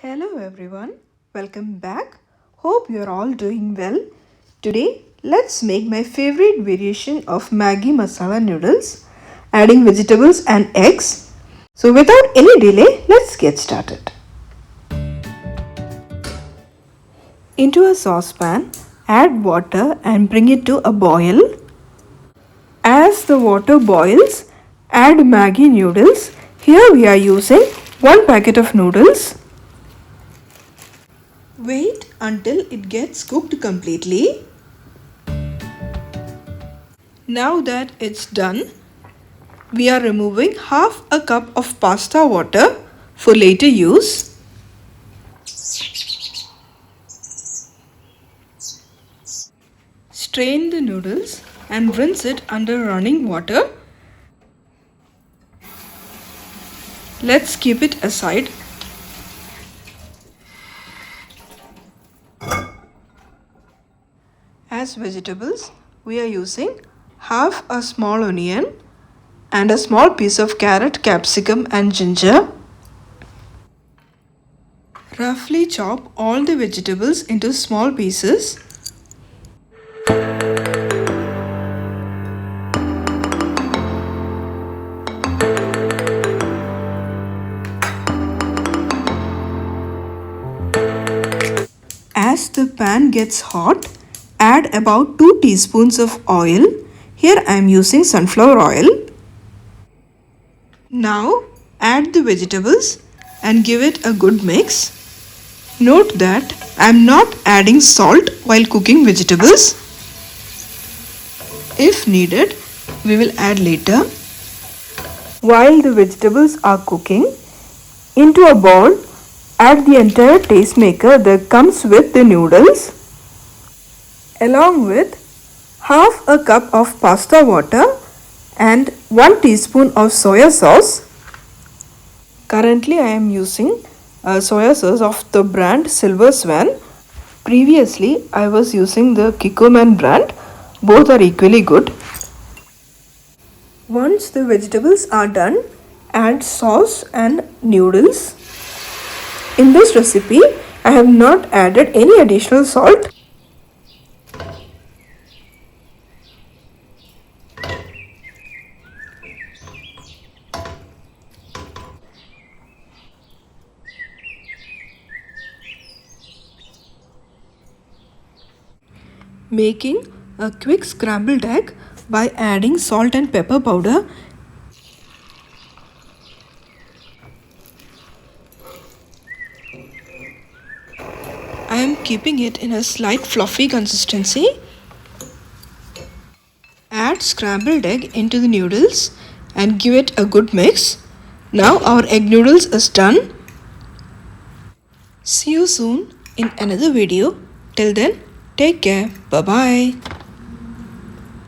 Hello everyone, welcome back. Hope you're all doing well. Today, let's make my favorite variation of Maggi masala noodles, adding vegetables and eggs. So without any delay, let's get started. Into a saucepan, add water and bring it to a boil. As the water boils, add Maggi noodles. Here we are using 1 packet of noodles. Wait until it gets cooked completely. Now that it's done, we are removing half a cup of pasta water for later use. Strain the noodles and rinse it under running water. Let's keep it aside. As vegetables, we are using half a small onion and a small piece of carrot, capsicum and ginger. Roughly chop all the vegetables into small pieces. As the pan gets hot, add about 2 teaspoons of oil. Here I am using sunflower oil. Now add the vegetables and give it a good mix. Note that I am not adding salt while cooking vegetables. If needed, we will add later. While the vegetables are cooking, into a bowl, add the entire tastemaker that comes with the noodles, along with half a cup of pasta water and 1 teaspoon of soya sauce. Currently I am using soya sauce of the brand Silver Swan. Previously I was using the Kikkoman brand. Both are equally good. Once the vegetables are done, add sauce and noodles. In this recipe, I have not added any additional salt. Making a quick scrambled egg by adding salt and pepper powder. I am keeping it in a slight fluffy consistency. Add scrambled egg into the noodles and give it a good mix. Now our egg noodles is done. See you soon in another video. Till then, take care. Bye-bye.